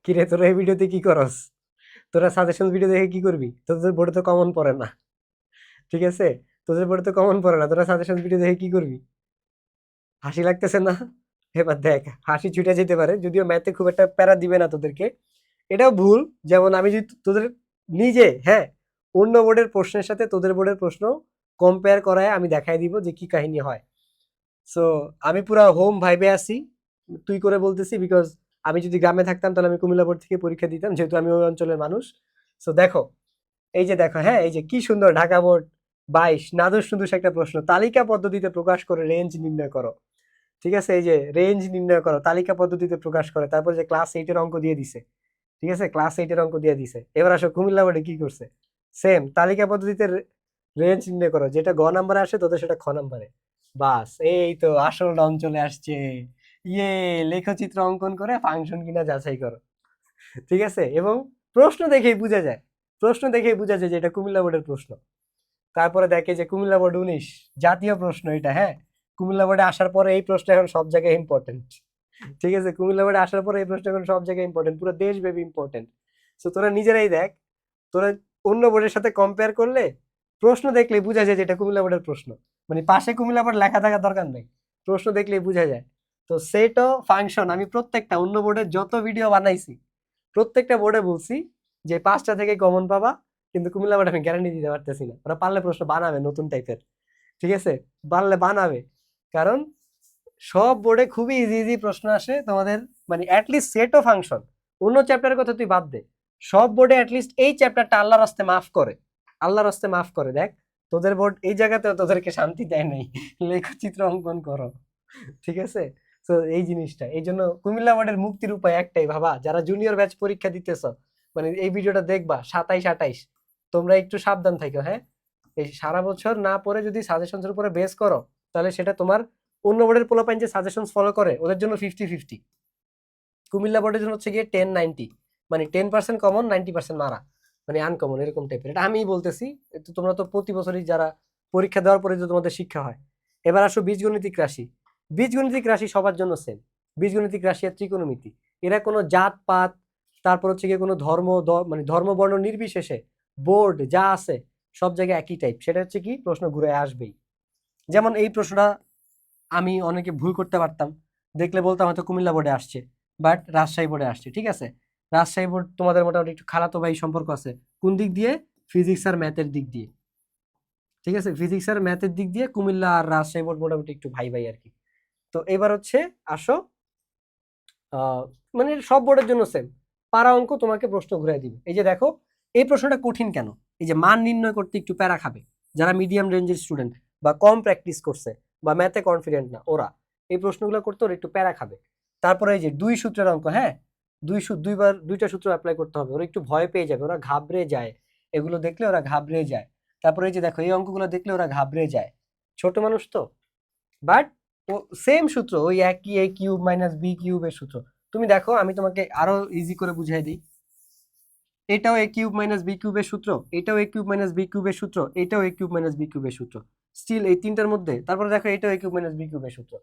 কিরে তোরা এই ভিডিওতে কি করস? তোরা সাজেশন ভিডিও দেখে কি করবি? তোদের বোর্ডে তো কমন পড়ে না, ঠিক আছে? তোদের বোর্ডে তো কমন পড়ে না, তোরা সাজেশন ভিডিও দেখে কি করবি? হাসি লাগতেছে না? এবার দেখ, হাসি ছুটে যেতে পারে, যদিও ম্যাথে খুব একটা প্যারা দিবে না তোদেরকে, এটাও ভুল। যেমন আমি যদি তোদের নিজে, হ্যাঁ, অন্য বোর্ডের প্রশ্নের সাথে তোদের বোর্ডের প্রশ্ন কম্পেয়ার করায় আমি দেখাই দিব যে কি কাহিনী হয়। সো আমি পুরা হোম ভাইবে আছি, তুই করে বলতেছি, বিকজ আমি যদি গ্রামে থাকতাম তাহলে আমি কুমিল্লা বোর্ড থেকে পরীক্ষা দিতাম, যেহেতু আমি ওই অঞ্চলের মানুষ। সো দেখো, এই যে দেখো, হ্যাঁ, এই যে কি সুন্দর, ঢাকা বোর্ড 22, নাদুস নুদুস একটা প্রশ্ন, তালিকা পদ্ধতিতে প্রকাশ করে রেঞ্জ নির্ণয় করো। ঠিক আছে, এই যে রেঞ্জ নির্ণয় করো, তালিকা পদ্ধতিতে প্রকাশ করে, তারপর যে ক্লাস 8 এর অঙ্ক দিয়ে দিছে। ঠিক আছে, ক্লাস 8 এর অঙ্ক দিয়ে দিছে। এবার আসো কুমিল্লা বোর্ডে কি করছে, সেম তালিকা পদ্ধতিতে রেঞ্জ নির্ণয় করো, যেটা গ নাম্বারে আসে তোদের সেটা খ নাম্বারে। বাস, এই তো আসল রং চলে আসছে। ইয়ে, লেখচিত্র অঙ্কন করে ফাংশন কিনা যাচাই করো। ঠিক আছে, এবং প্রশ্ন দেখেই বোঝা যায়, প্রশ্ন দেখেই বোঝা যায় যে এটা কুমিল্লা বোর্ডের প্রশ্ন। তারপরে দেখে যে কুমিল্লা বোর্ড 19 জাতীয় প্রশ্ন এটা, হ্যাঁ, কুমিল্লা বোর্ডে আসার পরে এই প্রশ্ন এখন সব জায়গায় ইম্পর্টেন্ট। ঠিক আছে, কুমিল্লা বোর্ডে আসার পরে এই প্রশ্ন এখন সব জায়গায় ইম্পর্টেন্ট, পুরো দেশব্যাপী ইম্পর্টেন্ট। তো তোরা নিজেরাই দেখ, তোরা অন্য বোর্ডের সাথে কম্পেয়ার করলে প্রশ্ন দেখলে বোঝা যায় যে এটা কুমিল্লা বোর্ডের প্রশ্ন। মানে পাশে কুমিল্লা বোর্ড লেখা থাকার দরকার নেই, প্রশ্ন দেখলেই বোঝা যায়। তো সেট ও ফাংশন আমি প্রত্যেকটা অন্য বোর্ডের যত ভিডিও বানাইছি প্রত্যেকটা বোর্ডে বলছি যে 5টা থেকে কমন পাবা, কিন্তু কুমিল্লা বোর্ডে আমি গ্যারান্টি দিতে পারতেছি না। ওরা পারলে প্রশ্ন বানাবে নতুন টাইপের, ঠিক আছে, পারলে বানাবে। কারণ সব বোর্ডে খুবই ইজি ইজি প্রশ্ন আসে তোমাদের, মানে অ্যাটলিস্ট সেট ও ফাংশন, অন্য চ্যাপ্টারের কথা তুই বাদ দে, সব বোর্ডে অ্যাটলিস্ট এই চ্যাপ্টারটা আল্লাহর রাস্তে মাফ করে, আল্লাহর রাস্তে মাফ করে। দেখ, তোদের বোর্ড এই জায়গাতেও তোদেরকে শান্তি দেয় নাই, লেখচিত্র অঙ্কন করো। ঠিক আছে, তো এই জিনিসটা, এই জন্য কুমিল্লা বোর্ডের মুক্তির উপায় একটাই, ভাবা, যারা জুনিয়র ব্যাচ পরীক্ষা দিতেছ, মানে এই ভিডিওটা দেখবা 27-28, তোমরা একটু সাবধান থাকো, হ্যাঁ। এই সারা বছর না পড়ে যদি সাজেশনস উপরে বেস করো, তাহলে সেটা তোমার, অন্য বোর্ডের পোলাপাইন যে সাজেশন ফলো করে ওদের জন্য 50-50, কুমিল্লা বোর্ডের জন্য হচ্ছে গিয়ে 10-90, মানে 10% কমন, 90% মারা, মানে আনকমন, এরকম টাইপের। এটা আমিই বলতেছি, তো তোমরা তো প্রতি বছরই যারা পরীক্ষা দেওয়ার পরে যে তোমাদের শিক্ষা হয়। এবার আসো বীজগণিতিক রাশি। বীজগণিতিক রাশি সবার জন্য সেম, বীজগণিতিক রাশি আর ত্রিকোণমিতি, এরা কোনো জাত পাত, তারপর হচ্ছে গিয়ে কোনো ধর্ম, মানে ধর্ম বর্ণ নির্বিশেষে বোর্ড যা আছে সব জায়গায় একই টাইপ। সেটা হচ্ছে কি, প্রশ্ন ঘুরে আসবেই। যেমন এই প্রশ্নটা আমি অনেকে ভুল করতে পারতাম, দেখলে বলতাম হয়তো কুমিল্লা বোর্ডে আসছে, বাট রাজশাহী বোর্ডে আসছে। ঠিক আছে, রাজশাহী বোর্ড তোমাদের মোটামুটি একটু খালাতো ভাই সম্পর্ক আছে, কোন দিক দিয়ে, ফিজিক্স আর ম্যাথের দিক দিয়ে। ঠিক আছে, ফিজিক্স আর ম্যাথের দিক দিয়ে কুমিল্লা আর রাজশাহী বোর্ড মোটামুটি একটু ভাই ভাই আর কি। তো এবার হচ্ছে আসো, আহ মানে সব বোর্ডের জন্য সেম, পারা অঙ্ক তোমাকে প্রশ্ন ঘুরাই দিবে। এই যে দেখো, এই প্রশ্নটা কঠিন কেন, এই যে মান নির্ণয় করতে একটু প্যারা খাবে যারা মিডিয়াম রেঞ্জের স্টুডেন্ট বা কম প্র্যাকটিস করছে বা ম্যাথে কনফিডেন্ট না, ওরা এই প্রশ্নগুলো করতে ওরা একটু প্যারা খাবে। তারপরে এই যে দুই সূত্রের অঙ্ক, হ্যাঁ, দুইবার দুইটা সূত্র অ্যাপ্লাই করতে হবে, ওরা একটু ভয় পেয়ে যাবে, ওরা ঘাবড়ে যায়, এগুলো দেখলে ওরা ঘাবড়ে যায়। তারপরে এই যে দেখো, এই অঙ্কগুলো দেখলে ওরা ঘাবড়ে যায়, ছোট মানুষ তো। বাট ও সেম সূত্র, ওই একই a কিউব মাইনাস বি কিউবের সূত্র। তুমি দেখো, আমি তোমাকে আরো ইজি করে বুঝাই দিই, এটাও a কিউব মাইনাস বি কিউবের সূত্র, এটাও a কিউব মাইনাস বি কিউবের সূত্র, এটাও a কিউব মাইনাস বি কিউবের সূত্র, স্টিল এই তিনটার মধ্যে, তারপরে দেখো এটাও a কিউব মাইনাস বি কিউবের সূত্র।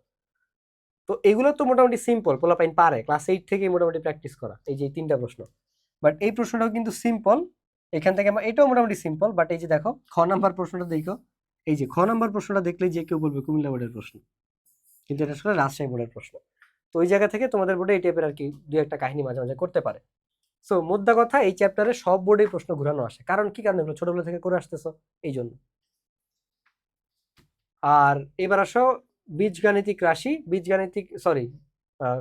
তো এগুলো তো মোটামুটি সিম্পল, পোলাপাইন পারে, ক্লাস 8 থেকেই মোটামুটি প্র্যাকটিস করা এই যে তিনটা প্রশ্ন। বাট এই প্রশ্নটাও কিন্তু সিম্পল, এখান থেকে এটাও মোটামুটি সিম্পল। বাট এই যে দেখো খ নাম্বার প্রশ্নটা দেখো, এই যে খ নাম্বার প্রশ্নটা দেখলেই যে কেউ বলবে কুমিল্লা বোর্ডের প্রশ্ন, কিন্তু এটা আসলে রাজশাহী বোর্ডের প্রশ্ন। তো ওই জায়গা থেকে তোমাদের বোর্ডে এই টাইপের আর কি দুই একটা কাহিনী মাঝে মাঝে করতে পারে। সো মোদ্দা কথা, এই চ্যাপ্টারে সব বোর্ডেই প্রশ্ন ঘুরানো আসে, কারণ কি, কারণ এগুলো ছোটবেলা থেকে করে আসতেছো, এই জন্য। আর এবার আসো বীজগাণিতিক রাশি, বীজগাণিতিক, সরি,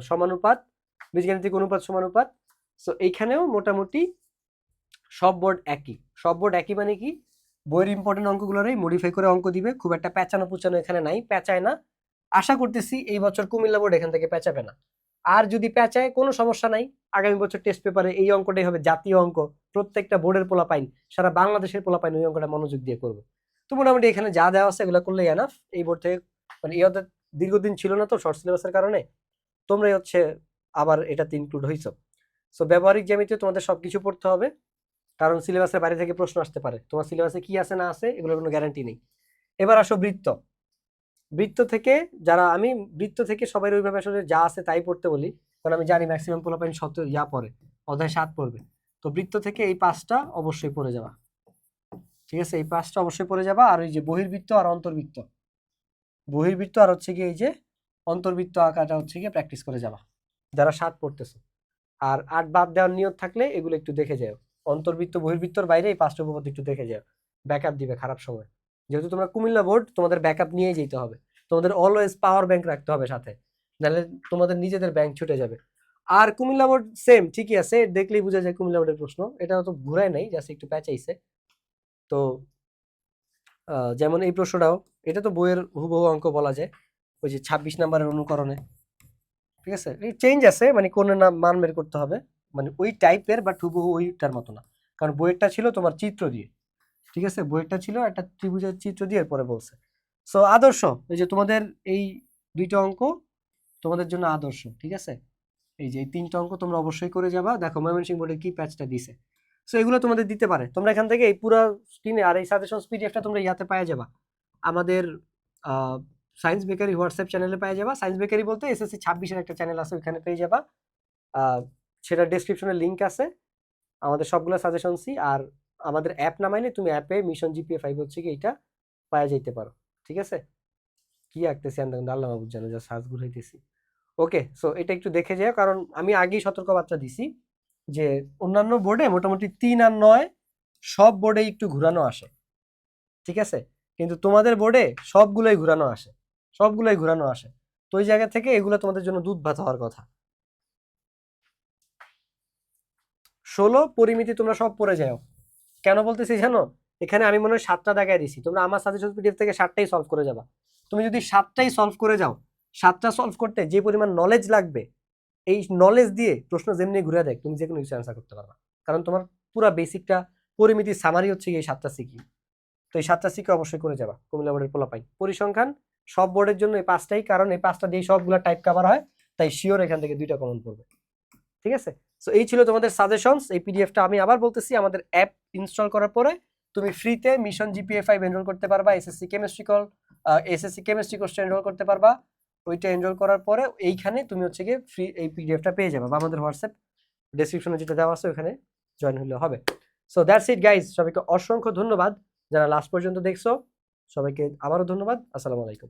সমানুপাত, বীজগাণিতিক অনুপাত সমানুপাত। সো এইখানেও মোটামুটি সব বোর্ড একই, সব বোর্ড একই মানে কি, বইয়ের ইম্পর্টেন্ট অঙ্কগুলোরই মডিফাই করে অঙ্ক দিবে, খুব একটা প্যাঁচানো পুচানো এখানে নাই, প্যাঁচায় না। আশা করতেছি এই বছর কুমিল্লা বোর্ড এখান থেকে প্যাঁচাবে না। আর যদি প্যাঁচায় কোনো সমস্যা নাই, আগামী বছর টেস্ট পেপারে এই অঙ্কটাই হবে জাতীয় অঙ্ক, প্রত্যেকটা বোর্ডের পোলাপাইন, সারা বাংলাদেশের পোলাপাইন ওই অঙ্কটা মনোযোগ দিয়ে করবে। তো মোটামুটি এখানে যা দেওয়া আছে এগুলো করলেই এনাফ এই বোর্ড থেকে। মানে ইহতে দীর্ঘদিন ছিল না তো শর্ট সিলেবাসের কারণে, তোমরাই হচ্ছে আবার এটাতে ইনক্লুড হইছো। সো ব্যবহারিক জ্যামিতিতে তোমাদের সবকিছু পড়তে হবে, কারণ সিলেবাসের বাইরে থেকে প্রশ্ন আসতে পারে, তোমার সিলেবাসে কি আছে না আছে এগুলোর কোনো গ্যারান্টি নেই। এবার আসো বৃত্ত, বৃত্ত থেকে বৃত্ত থেকে সবাই ওইভাবে আসলে যা আছে তাই পড়তে বলি, কারণ আমি জানি ম্যাক্সিমাম পোলাপাইন শত ইয়া পড়ে, অধ্যায় 7 পড়বে। তো বৃত্ত থেকে এই 5টা অবশ্যই পড়ে যাবা, ঠিক আছে? এই 5টা অবশ্যই পড়ে যাবা। আর এই যে বহির্বৃত্ত আর অন্তর্বৃত্ত, বহির্বৃত্ত আর হচ্ছে গিয়ে এই যে অন্তর্বৃত্ত আঁকাটা হচ্ছে গিয়ে প্র্যাকটিস করে যাবা যারা 7 পড়তেছো। আর 8 বাদ দেওয়ার নিয়ত থাকলে এগুলো একটু দেখে যাও, অন্তর্বৃত্ত বহির্বৃত্তর বাইরে এই 5টা উপপাদ্য একটু দেখে যাও, ব্যাকআপ দিবে খারাপ সময়। যেহেতু তোমরা কুমিল্লা বোর্ড, তোমাদের ব্যাকআপ নিয়েই যেতে হবে, তোমাদের অলওয়েজ পাওয়ার ব্যাংক রাখতে হবে সাথে, নাহলে তোমাদের নিজেদের ব্যাংক ছুটে যাবে। আর কুমিল্লা বোর্ড সেম ঠিকই আছে, দেখলেই বোঝা যায় কুমিল্লা বোর্ডের প্রশ্ন, এটা তো ঘুরায় নাই, জাস্ট একটু প্যাচাইছে। তো যেমন এই প্রশ্নটাও, এটা তো বইয়ের হুবহু অঙ্ক বলা যায়, ওই যে 26 নাম্বারের অনুকরণে, ঠিক আছে? এই চেঞ্জ আছে, মানে কোন নাম মান বের করতে হবে, মানে ওই টাইপের, বাট হুবহু ওইটার মতো না। কারণ বইয়েরটা ছিল তোমার চিত্র দিয়ে, ঠিক আছে? বইয়েরটা ছিল একটা ত্রিভুজের চিত্র দিয়ে এরপরে বলছে। সো আদর্শ, এই যে তোমাদের এই 2টা অঙ্ক তোমাদের জন্য আদর্শ, ঠিক আছে? এই যে এই 3টা অঙ্ক তোমরা অবশ্যই করে যাবা। দেখো ময়মনসিংহ বোর্ডে কি প্যাচটা দিছে। সো এগুলো তোমাদের দিতে পারে, তোমরা এখান থেকে এই পুরো স্ক্রিনে আর এই সাজেশন পিডিএফটা তোমরা ইয়াতে পাওয়া যাবা, আমাদের সায়েন্স বেকারি হোয়াটসঅ্যাপ চ্যানেলে পেয়ে যাবা। সায়েন্স বেকারি বলতে এসএসসি 26-এর একটা চ্যানেল আছে, ওখানে পেয়ে যাবা। সেটা ডেসক্রিপশনে লিংক আছে, আমাদের সবগুলো সাজেশনসই। আর আমাদের অ্যাপ নামাইলে তুমি অ্যাপে মিশন জিপিএ 5 হচ্ছে কি এটা পাওয়া যাইতে পারো, ঠিক আছে? কি আঁকতেছি আমি আল্লাহ মাহবুব জানে, যা সার্চ ঘুরাইতেছি। ওকে, সো এটা একটু দেখে যাও, কারণ আমি আগেই সতর্কবার্তা দিছি যে অন্যান্য বোর্ডে মোটামুটি 3 আর 9 সব বোর্ডে একটু ঘুরানো আসে, ঠিক আছে? কিন্তু তোমাদের বোর্ডে সবগুলোই ঘুরানো আসে, সবগুলোই ঘুরানো আসে। তো ওই জায়গা থেকে এগুলো তোমাদের জন্য দুধ ভাত হওয়ার কথা। 16 পরিমিতি তোমরা সব পড়ে যাও। কেন বলতেছি জানো? এখানে আমি মনে হয় 7টা দেখায় দিছি, তোমরা আমার সাজেশন পিডিএফ থেকে 7টাই সলভ করে যাবা। তুমি যদি 7টাই সলভ করে যাও, 7টা সলভ করতে যে পরিমাণ নলেজ লাগবে, এই নলেজ দিয়ে প্রশ্ন যেমনি ঘুরে দেখ, তুমি যে কোনো কিছু অ্যান্সার করতে পারবা। কারণ তোমার পুরো বেসিকটা পরিমিতি সামারি হচ্ছে এই 7টা সিকি। তো এই 7টা সিকি অবশ্যই করে যাবা কুমিল্লা বোর্ডের পোলাপাই। পরিসংখ্যান সব বোর্ডের জন্য এই 5টাই, কারণ এই 5টা দিয়ে সবগুলো টাইপ কভার হয়, তাই শিওর এখান থেকে 2টা কমন পড়বে, ঠিক আছে? সো এই ছিল তোমাদের সাজেশনস। এই পিডিএফটা আমি আবার বলতেছি, আমাদের অ্যাপ ইনস্টল করার পরে তুমি ফ্রিতে মিশন জিপিএ 5 এনরোল করতে পারবা, এসএসসি কেমিস্ট্রি কোর্সটা এনরোল করতে পারবা। ওইটা এনরোল করার পরে এইখানে তুমি হচ্ছে গিয়ে ফ্রি এই পিডিএফটা পেয়ে যাবে, বা আমাদের হোয়াটসঅ্যাপ ডেসক্রিপশনে যেটা দেওয়া আছে ওখানে জয়েন হলে হবে। সো দ্যাটস ইট গাইজ, সবাইকে অসংখ্য ধন্যবাদ যারা লাস্ট পর্যন্ত দেখছো, সবাইকে আবারও ধন্যবাদ। আসসালামু আলাইকুম।